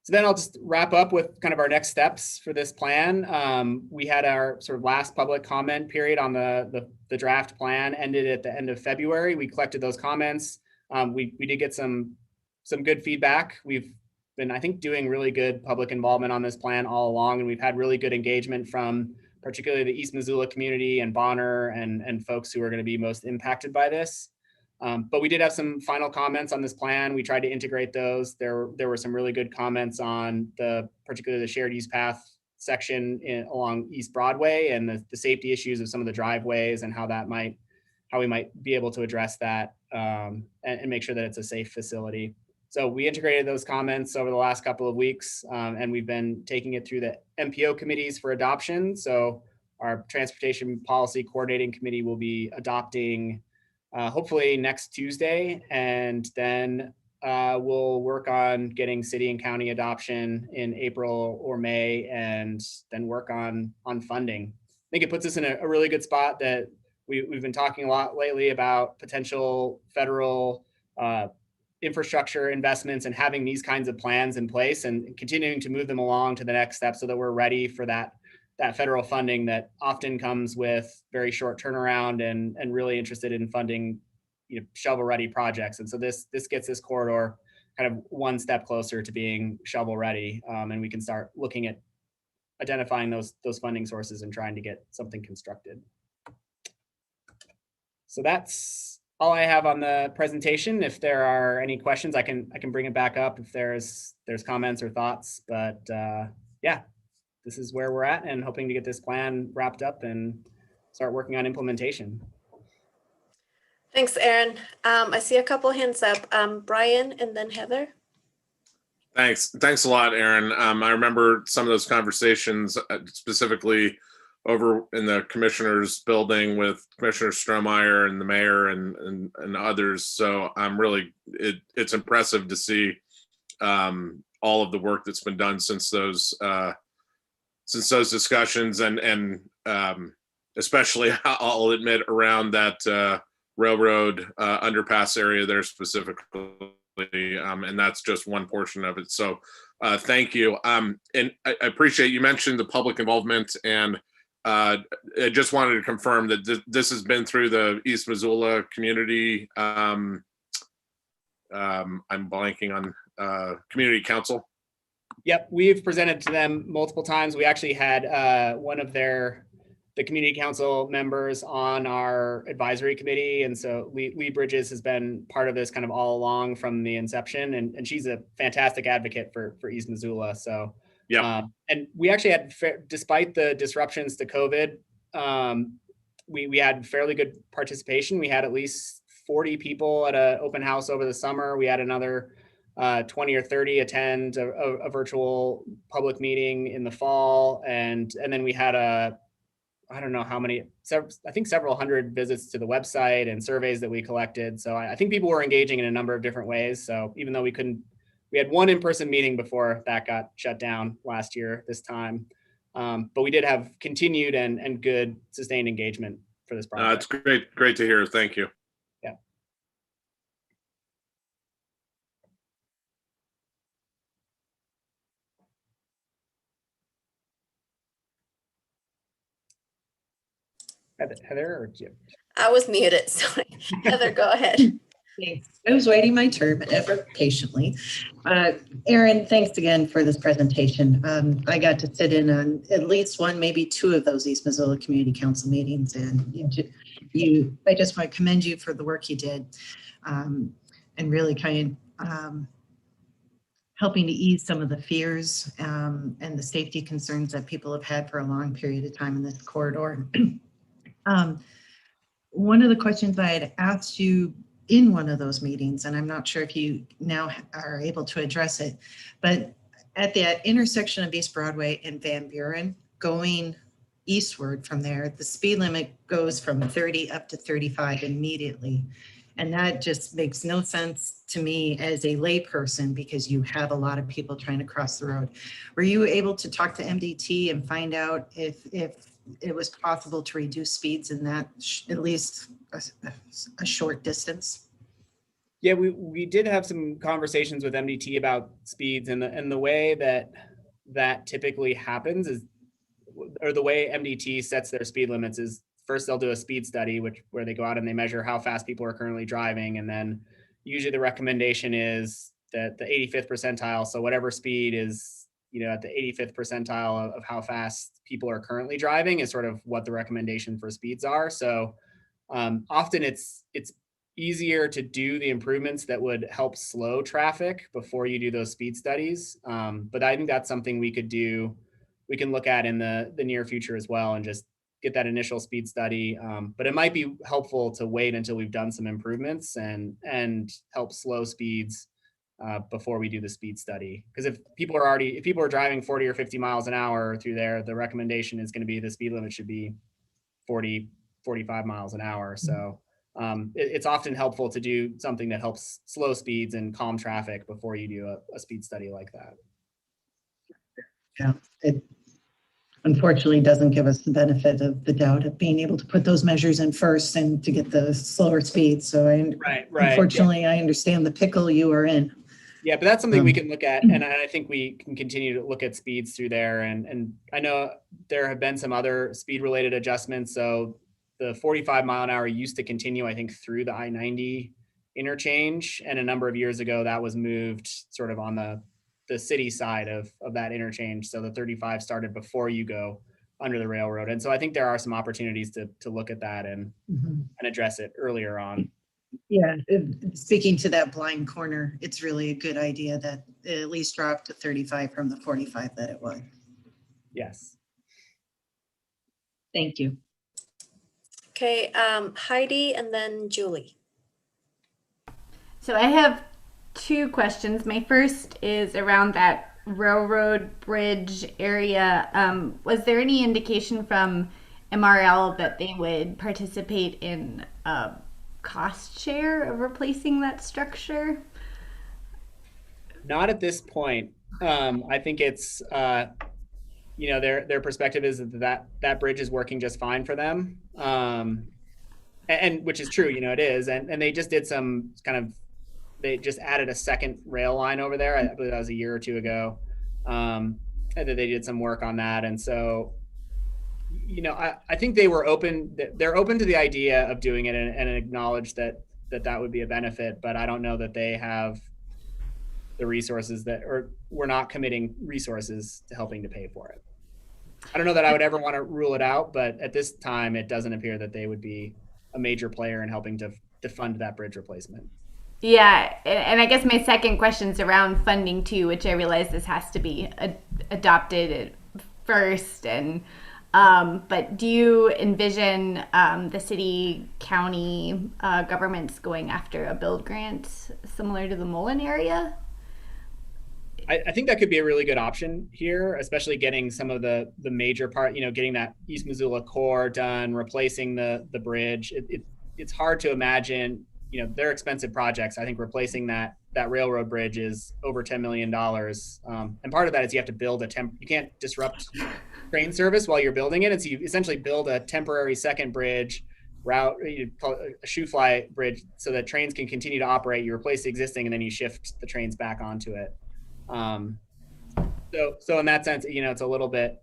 So then I'll just wrap up with kind of our next steps for this plan. We had our sort of last public comment period on the draft plan ended at the end of February. We collected those comments. We did get some good feedback. We've been, I think, doing really good public involvement on this plan all along, and we've had really good engagement from particularly the East Missoula community and Bonner and folks who are going to be most impacted by this. But we did have some final comments on this plan. We tried to integrate those. There were some really good comments on particularly the shared use path section along East Broadway and the safety issues of some of the driveways and how we might be able to address that and make sure that it's a safe facility. So we integrated those comments over the last couple of weeks, and we've been taking it through the Mpo committees for adoption. So our Transportation Policy Coordinating Committee will be adopting hopefully next Tuesday, and then we'll work on getting city and county adoption in April or May, and then work on funding. I think it puts us in a really good spot that we've been talking a lot lately about potential federal infrastructure investments and having these kinds of plans in place and continuing to move them along to the next step so that we're ready for that federal funding that often comes with very short turnaround and really interested in funding shovel ready projects. And so this gets this corridor kind of one step closer to being shovel ready, and we can start looking at identifying those funding sources and trying to get something constructed. So that's all I have on the presentation. If there are any questions, I can bring it back up if there's comments or thoughts. But yeah, this is where we're at, and hoping to get this plan wrapped up and start working on implementation. Thanks, Aaron. I see a couple hands up. Brian and then Heather. Thanks a lot, Aaron. I remember some of those conversations, specifically over in the commissioner's building with Commissioner Strohmeyer and the mayor and others. So I'm really, it's impressive to see all of the work that's been done since those discussions, and especially, I'll admit, around that railroad underpass area there specifically. And that's just one portion of it. So thank you. And I appreciate you mentioned the public involvement, and I just wanted to confirm that this has been through the East Missoula community. I'm blanking on community council. Yep, we've presented to them multiple times. We actually had one of the community council members on our advisory committee. And so Lee Bridges has been part of this kind of all along from the inception. And she's a fantastic advocate for East Missoula. So, yeah. And we actually had, despite the disruptions to COVID, we had fairly good participation. We had at least 40 people at an open house over the summer. We had another 20 or 30 attend a virtual public meeting in the fall. And then we had I don't know how many, I think several hundred visits to the website and surveys that we collected. So I think people were engaging in a number of different ways. So even though we had one in-person meeting before that got shut down last year this time. But we did have continued and good sustained engagement for this project. It's great to hear. Thank you. Yeah. Heather or Jim? I was muted, sorry. Heather, go ahead. Thanks. I was waiting my turn, but ever patiently. Aaron, thanks again for this presentation. I got to sit in on at least one, maybe two of those East Missoula Community Council meetings, and I just want to commend you for the work you did, and really kind of helping to ease some of the fears and the safety concerns that people have had for a long period of time in this corridor. One of the questions I had asked you in one of those meetings, and I'm not sure if you now are able to address it, but at the intersection of East Broadway and Van Buren, going eastward from there, the speed limit goes from 30 up to 35 immediately. And that just makes no sense to me as a layperson, because you have a lot of people trying to cross the road. Were you able to talk to MDT and find out if it was possible to reduce speeds in that at least a short distance? Yeah, we did have some conversations with MDT about speeds, and the way that typically happens is, or the way MDT sets their speed limits is, first they'll do a speed study, where they go out and they measure how fast people are currently driving, and then usually the recommendation is that the 85th percentile, so whatever speed is, at the 85th percentile of how fast people are currently driving is sort of what the recommendation for speeds are. So often it's easier to do the improvements that would help slow traffic before you do those speed studies. But I think that's something we can look at in the near future as well, and just get that initial speed study. But it might be helpful to wait until we've done some improvements and help slow speeds before we do the speed study. Because if people are driving 40 or 50 miles an hour through there, the recommendation is going to be the speed limit should be 40, 45 miles an hour. So it's often helpful to do something that helps slow speeds and calm traffic before you do a speed study like that. Yeah, it unfortunately doesn't give us the benefit of the doubt of being able to put those measures in first and to get the slower speeds. So right. Unfortunately, yeah. I understand the pickle you are in. Yeah, but that's something we can look at, and I think we can continue to look at speeds through there. And I know there have been some other speed-related adjustments. So the 45-mile-an-hour used to continue, I think, through the I-90 interchange, and a number of years ago that was moved sort of on the city side of that interchange. So the 35 started before you go under the railroad, and so I think there are some opportunities to look at that and address it earlier on. Yeah, speaking to that blind corner, it's really a good idea that it at least dropped to 35 from the 45 that it was. Yes. Thank you. Okay, Heidi and then Julie. So I have two questions. My first is around that railroad bridge area. Was there any indication from MRL that they would participate in a cost share of replacing that structure? Not at this point. I think it's, their perspective is that bridge is working just fine for them. And which is true, it is. And they just did some they just added a second rail line over there. I believe that was a year or two ago. And that they did some work on that. And so, I think they're open to the idea of doing it and acknowledge that would be a benefit, but I don't know that they have the resources or we're not committing resources to helping to pay for it. I don't know that I would ever want to rule it out, but at this time, it doesn't appear that they would be a major player in helping to fund that bridge replacement. Yeah, and I guess my second question is around funding too, which I realize this has to be adopted first. And but do you envision the city, county governments going after a build grant similar to the Mullen area? I think that could be a really good option here, especially getting some of the major part, getting that East Missoula core done, replacing the bridge. It's hard to imagine, they're expensive projects. I think replacing that railroad bridge is over $10 million. And part of that is you have to build you can't disrupt train service while you're building it. And so you essentially build a temporary second bridge route, you call it a shoe fly bridge, so that trains can continue to operate. You replace the existing and then you shift the trains back onto it. So in that sense, it's a little bit,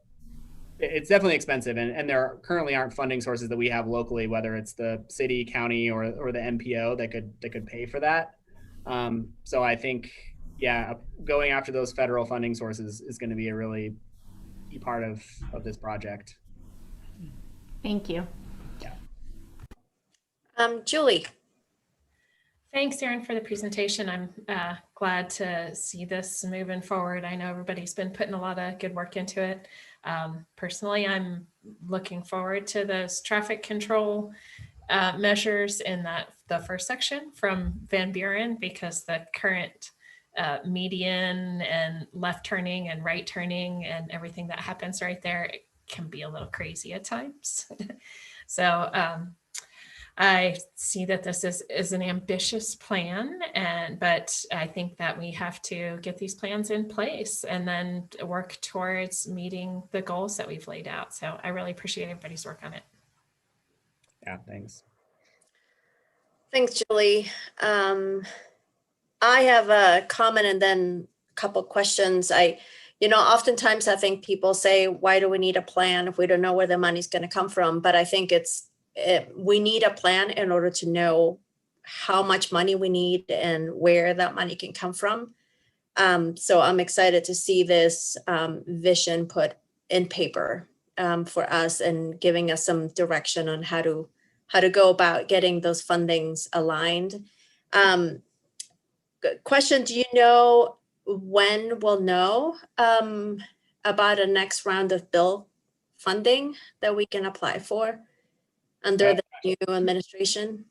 it's definitely expensive, and there currently aren't funding sources that we have locally, whether it's the city, county, or the MPO that could pay for that. So I think, going after those federal funding sources is going to be a really key part of this project. Thank you. Yeah. Julie. Thanks, Erin, for the presentation. I'm glad to see this moving forward. I know everybody's been putting a lot of good work into it. Personally, I'm looking forward to those traffic control measures in the first section from Van Buren, because the current median and left turning and right turning and everything that happens right there, it can be a little crazy at times. So I see that this is an ambitious plan, but I think that we have to get these plans in place and then work towards meeting the goals that we've laid out. So I really appreciate everybody's work on it. Yeah, thanks. Thanks, Julie. I have a comment and then a couple questions. Oftentimes I think people say, why do we need a plan if we don't know where the money's going to come from? But I think we need a plan in order to know how much money we need and where that money can come from. So I'm excited to see this vision put in paper for us and giving us some direction on how to go about getting those fundings aligned. Question, do you know when we'll know about a next round of bill funding that we can apply for under the new administration?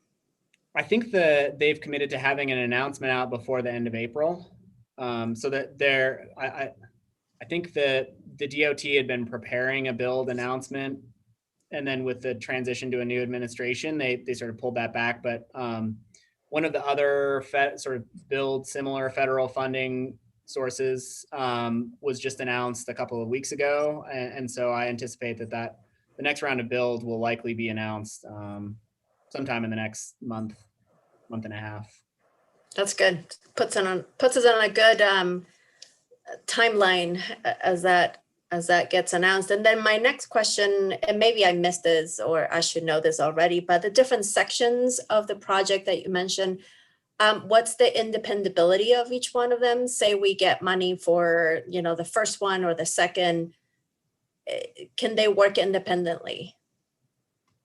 I think they've committed to having an announcement out before the end of April. So that I think the DOT had been preparing a build announcement, and then with the transition to a new administration, they sort of pulled that back. But one of the other sort of build similar federal funding sources was just announced a couple of weeks ago. And so I anticipate that the next round of build will likely be announced sometime in the next month and a half. That's good. Puts us on a good timeline as that gets announced. And then my next question, and maybe I missed this or I should know this already, but the different sections of the project that you mentioned, what's the independability of each one of them? Say we get money for, the first one or the second, can they work independently?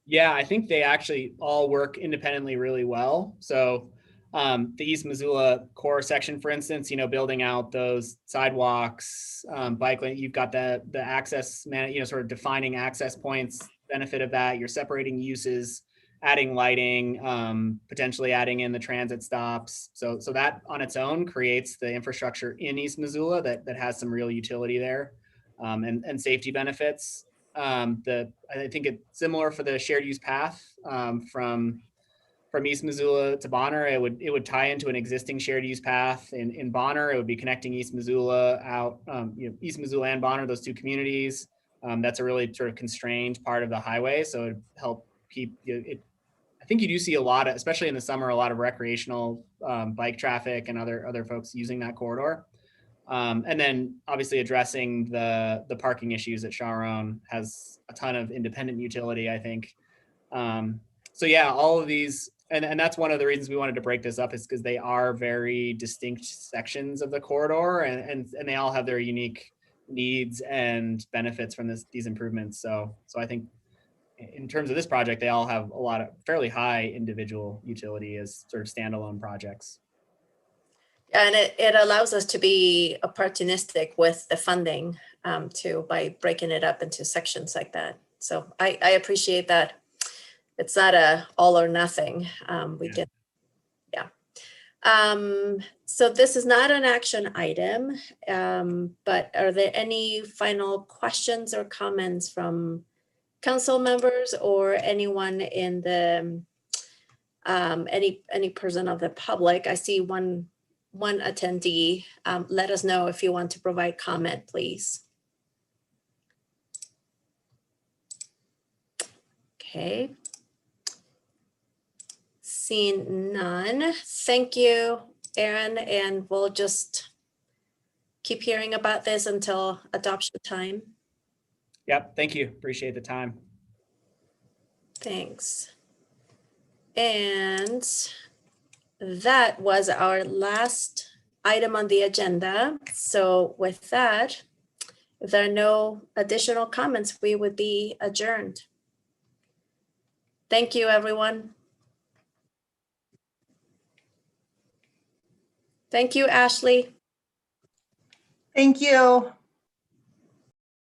Yeah, I think they actually all work independently really well. So the East Missoula core section, for instance, building out those sidewalks, bike lane, you've got the access, sort of defining access points, benefit of that. You're separating uses adding lighting, potentially adding in the transit stops. So that on its own creates the infrastructure in East Missoula that has some real utility there, and safety benefits. I think it's similar for the shared use path from East Missoula to Bonner. It would tie into an existing shared use path in Bonner. It would be connecting East Missoula out, East Missoula and Bonner, those two communities. That's a really sort of constrained part of the highway, so it help keep it. I think you do see a lot of, especially in the summer, a lot of recreational bike traffic and other folks using that corridor. And then obviously addressing the parking issues at Sharon has a ton of independent utility, I think. So yeah, all of these, and that's one of the reasons we wanted to break this up, is because they are very distinct sections of the corridor, and they all have their unique needs and benefits from these improvements. So I think in terms of this project, they all have a lot of fairly high individual utility as sort of standalone projects. And it allows us to be opportunistic with the funding too, by breaking it up into sections like that. So I appreciate that. It's not a all or nothing. So this is not an action item, but are there any final questions or comments from council members or anyone in the, any person of the public? I see one attendee. Let us know if you want to provide comment, please. Okay. Seeing none. Thank you, Aaron, and we'll just keep hearing about this until adoption time. Yep, thank you. Appreciate the time. Thanks. And that was our last item on the agenda. So with that, if there are no additional comments, we would be adjourned. Thank you, everyone. Thank you, Ashley. Thank you.